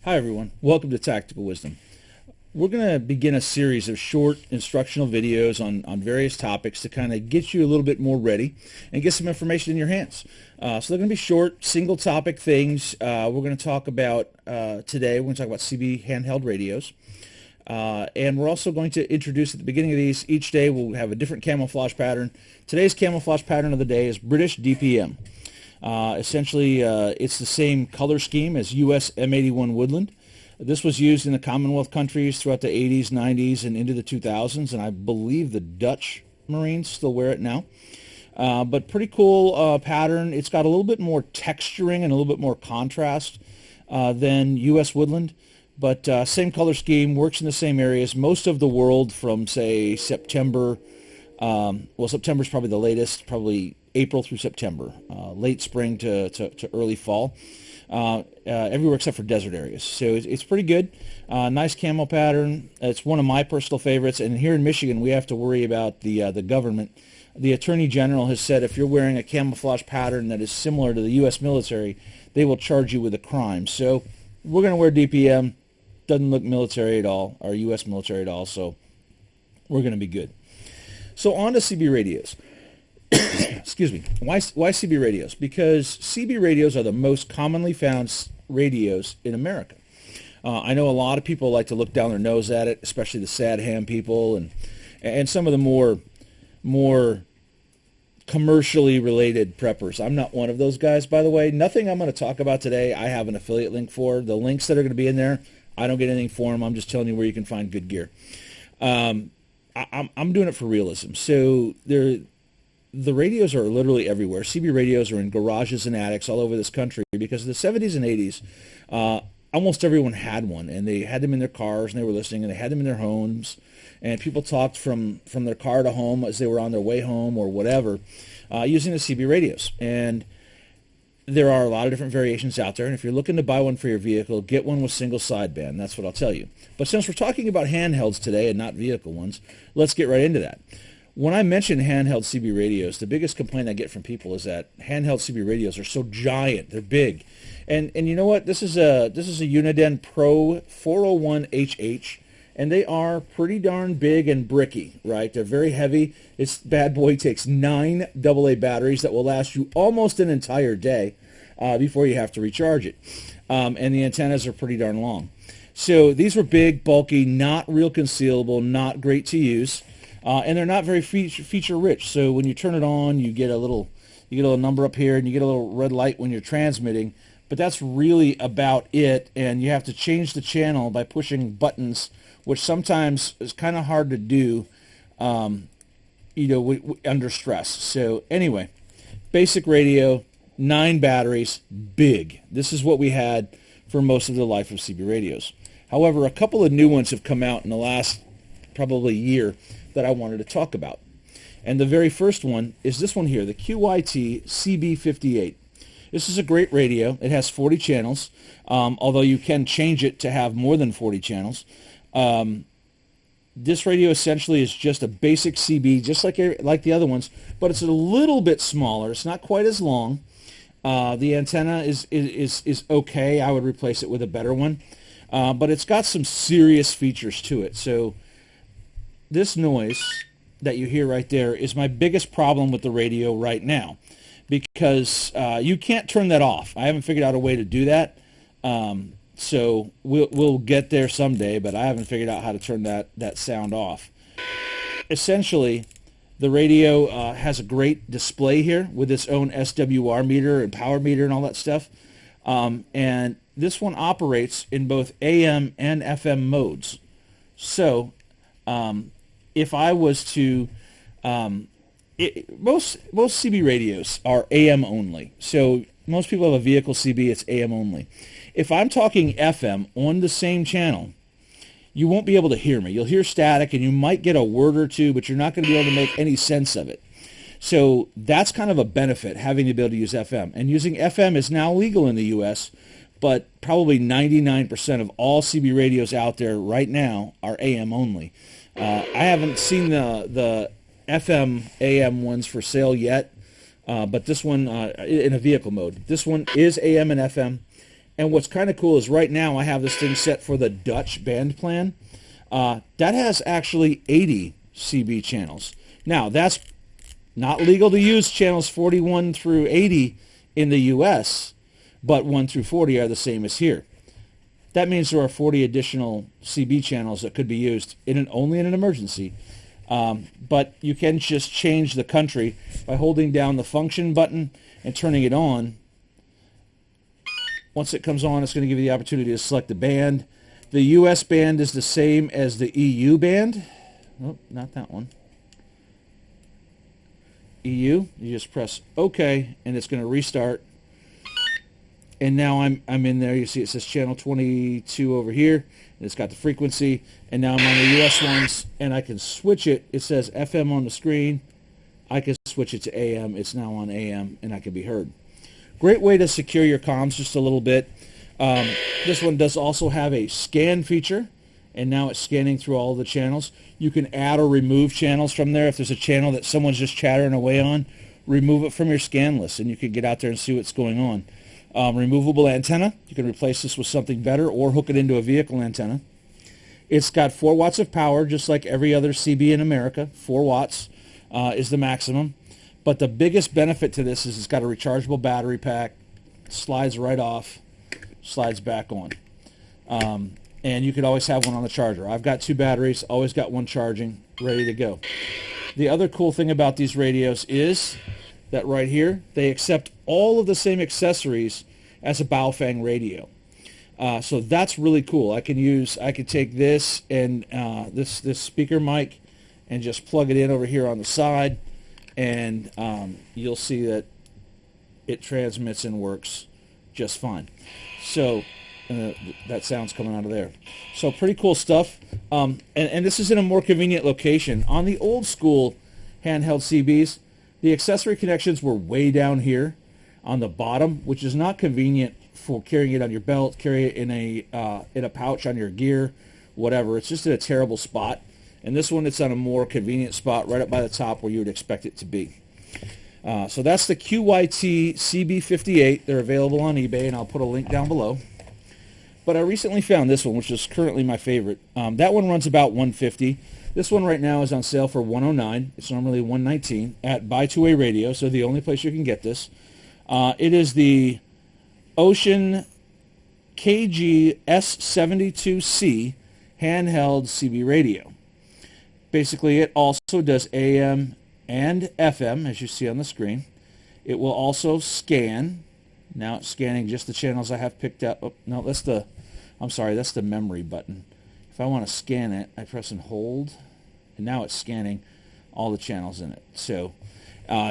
Hi everyone, welcome to Tactical Wisdom. We're going to begin a series of short instructional videos on various topics to kind of get you a little bit more ready and get some information in your hands. So they're going to be short, single topic things. We're going to talk about, today, we're going to talk about CB handheld radios. And we're also going to introduce at the beginning of these, each day we'll have a different camouflage pattern. Today's camouflage pattern of the day is British DPM. Essentially, it's the same color scheme as US M81 Woodland. This was used in the Commonwealth countries throughout the 80s, 90s, and into the 2000s, and I believe the Dutch Marines still wear it now. But pretty cool pattern. It's got a little bit more texturing and a little bit more contrast than US Woodland, but same color scheme, works in the same areas. Most of the world from, say, September, well, September's probably the latest, probably April through September, late spring to early fall, everywhere except for desert areas. So it's pretty good. Nice camo pattern. It's one of my personal favorites. And here in Michigan, we have to worry about the government. The Attorney General has said if you're wearing a camouflage pattern that is similar to the U.S. military, they will charge you with a crime. So we're going to wear DPM. Doesn't look military at all, or U.S. military at all, so we're going to be good. So on to CB radios. Excuse me. Why CB radios? Because CB radios are the most commonly found radios in America. I know a lot of people like to look down their nose at it, especially the sad ham people and some of the more commercially related preppers. I'm not one of those guys, by the way. Nothing I'm going to talk about today I have an affiliate link for. The links that are going to be in there, I don't get anything for them. I'm just telling you where you can find good gear. I'm doing it for realism. So the radios are literally everywhere. CB radios are in garages and attics all over this country because in the 70s and 80s, almost everyone had one, and they had them in their cars, and they were listening, and they had them in their homes, and people talked from their car to home as they were on their way home or whatever, using the CB radios. And there are a lot of different variations out there, and if you're looking to buy one for your vehicle, get one with single sideband. That's what I'll tell you. But since we're talking about handhelds today and not vehicle ones, let's get right into that. When I mention handheld CB radios, the biggest complaint I get from people is that handheld CB radios are so giant. They're big. And you know what? This is a Uniden Pro 401HH, and they are pretty darn big and bricky, right? They're very heavy. This bad boy takes 9 AA batteries that will last you almost an entire day before you have to recharge it. And the antennas are pretty darn long. So these were big, bulky, not real concealable, not great to use. And they're not very feature rich. So when you turn it on, you get a little number up here, and you get a little red light when you're transmitting. But that's really about it. And you have to change the channel by pushing buttons, which sometimes is kind of hard to do, under stress. So anyway, basic radio, 9 batteries, big. This is what we had for most of the life of CB radios. However, a couple of new ones have come out in the last probably year that I wanted to talk about. And the very first one is this one here, the QYT CB-58. This is a great radio. It has 40 channels, although you can change it to have more than 40 channels. This radio essentially is just a basic CB, just like the other ones, but it's a little bit smaller. It's not quite as long. The antenna is okay. I would replace it with a better one. But it's got some serious features to it. So this noise that you hear right there is my biggest problem with the radio right now, because you can't turn that off. I haven't figured out a way to do that. So we'll get there someday, but I haven't figured out how to turn that sound off. Essentially, the radio has a great display here with its own SWR meter and power meter and all that stuff. And this one operates in both AM and FM modes. So if I was to, most CB radios are AM only. So most people have a vehicle CB, it's AM only. If I'm talking FM on the same channel, you won't be able to hear me. You'll hear static, and you might get a word or two, but you're not going to be able to make any sense of it. So that's kind of a benefit, having the ability to use FM. And using FM is now legal in the U.S., but probably 99% of all CB radios out there right now are AM only. I haven't seen the FM AM ones for sale yet, but this one in a vehicle mode. This one is AM and FM, And what's kind of cool is right now I have this thing set for the Dutch band plan. That has actually 80 CB channels. Now, that's not legal to use channels 41 through 80 in the U.S., but 1 through 40 are the same as here. That means there are 40 additional CB channels that could be used only in an emergency. But you can just change the country by holding down the function button and turning it on. Once it comes on, it's going to give you the opportunity to select the band. The U.S. band is the same as the EU band. Oh, not that one. EU, you just press OK, and it's going to restart. And now I'm in there. You see it says channel 22 over here. And it's got the frequency. And now I'm on the US ones, and I can switch it. It says FM on the screen. I can switch it to AM. It's now on AM, and I can be heard. Great way to secure your comms just a little bit. This one does also have a scan feature, and now it's scanning through all the channels. You can add or remove channels from there. If there's a channel that someone's just chattering away on, remove it from your scan list, and you can get out there and see what's going on. Removable antenna. You can replace this with something better or hook it into a vehicle antenna. It's got 4 watts of power, just like every other CB in America. 4 watts is the maximum. But the biggest benefit to this is it's got a rechargeable battery pack. Slides right off, slides back on. And you could always have one on the charger. I've got 2 batteries, always got one charging, ready to go. The other cool thing about these radios is that right here, they accept all of the same accessories as a Baofeng radio. So that's really cool. I could take this and this speaker mic and just plug it in over here on the side, and you'll see that it transmits and works just fine. So that sound's coming out of there. So pretty cool stuff. And this is in a more convenient location. On the old school handheld CBs, the accessory connections were way down here on the bottom, which is not convenient for carrying it on your belt, carry it in a pouch on your gear, whatever. It's just in a terrible spot. And this one, it's on a more convenient spot right up by the top where you would expect it to be. So that's the QYT CB-58. They're available on eBay, and I'll put a link down below. But I recently found this one, which is currently my favorite. That one runs about $150. This one right now is on sale for $109. It's normally $119 at Buy Two Way Radio, so the only place you can get this. It is the Ocean KG S72C handheld CB radio. Basically, it also does AM and FM, as you see on the screen. It will also scan. Now it's scanning just the channels I have picked up. Oh, no, that's the memory button. If I want to scan it, I press and hold, and now it's scanning all the channels in it. So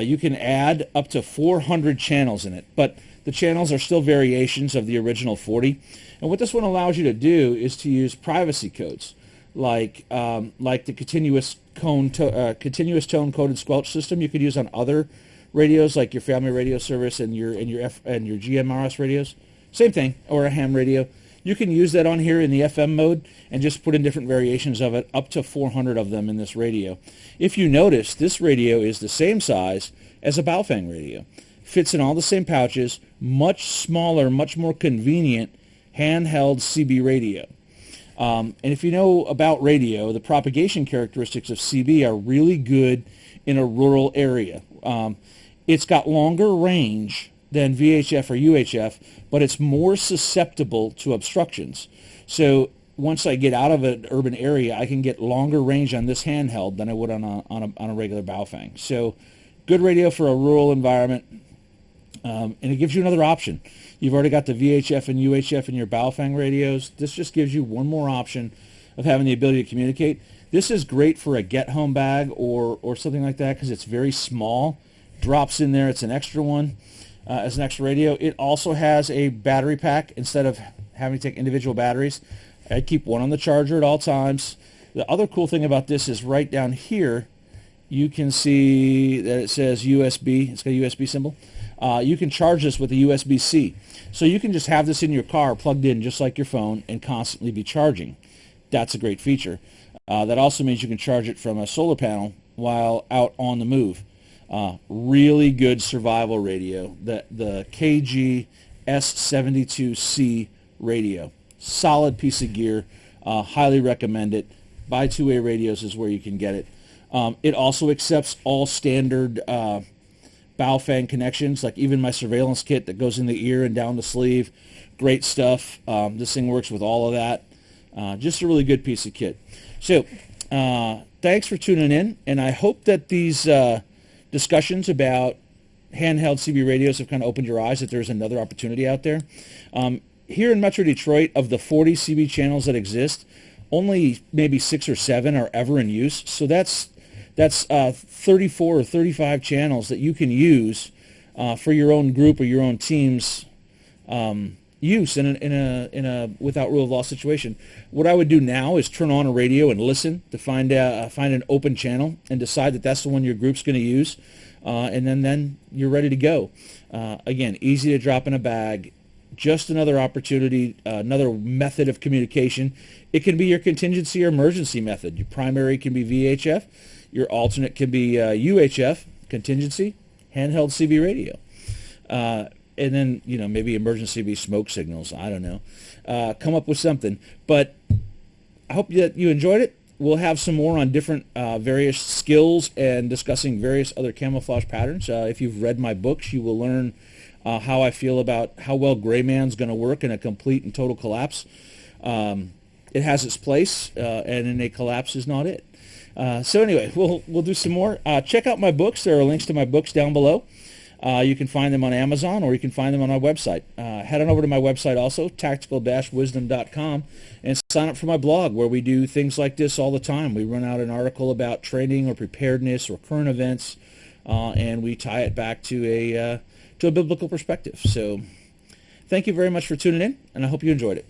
you can add up to 400 channels in it, but the channels are still variations of the original 40. And what this one allows you to do is to use privacy codes, like the continuous tone coded squelch system you could use on other radios, like your family radio service and your GMRS radios. Same thing, or a ham radio. You can use that on here in the FM mode and just put in different variations of it, up to 400 of them in this radio. If you notice, this radio is the same size as a Baofeng radio. Fits in all the same pouches, much smaller, much more convenient handheld CB radio. And if you know about radio, the propagation characteristics of CB are really good in a rural area. It's got longer range than VHF or UHF, but it's more susceptible to obstructions. So once I get out of an urban area, I can get longer range on this handheld than I would on a regular Baofeng. So good radio for a rural environment, and it gives you another option. You've already got the VHF and UHF in your Baofeng radios. This just gives you one more option of having the ability to communicate. This is great for a get-home bag or something like that because it's very small. Drops in there. It's an extra one. As an extra radio. It also has a battery pack instead of having to take individual batteries. I keep one on the charger at all times. The other cool thing about this is right down here you can see that it says USB. It's got a USB symbol. You can charge this with a USB-C. So you can just have this in your car plugged in just like your phone and constantly be charging. That's a great feature. That also means you can charge it from a solar panel while out on the move. Really good survival radio. The KG S72C radio. Solid piece of gear. Highly recommend it. Buy two-way radios is where you can get it. It also accepts all standard Baofeng connections, like even my surveillance kit that goes in the ear and down the sleeve. Great stuff. This thing works with all of that. Just a really good piece of kit. So thanks for tuning in, and I hope that these discussions about handheld CB radios have kind of opened your eyes that there's another opportunity out there. Here in Metro Detroit, of the 40 CB channels that exist, only maybe 6 or 7 are ever in use. So that's 34 or 35 channels that you can use for your own group or your own team's use in a without rule of law situation. What I would do now is turn on a radio and listen to find an open channel and decide that that's the one your group's going to use, and then you're ready to go. Again, easy to drop in a bag. Just another opportunity, another method of communication. It can be your contingency or emergency method. Your primary can be VHF. Your alternate can be UHF, contingency, handheld CB radio. And then, maybe emergency be smoke signals. I don't know. Come up with something. But I hope that you enjoyed it. We'll have some more on different various skills and discussing various other camouflage patterns. If you've read my books, you will learn how I feel about how well gray man's going to work in a complete and total collapse. It has its place, and in a collapse is not it. So anyway, we'll do some more. Check out my books. There are links to my books down below. You can find them on Amazon, or you can find them on our website. Head on over to my website also, tactical-wisdom.com, and sign up for my blog, where we do things like this all the time. We run out an article about training or preparedness or current events, and we tie it back to a biblical perspective. So thank you very much for tuning in, and I hope you enjoyed it.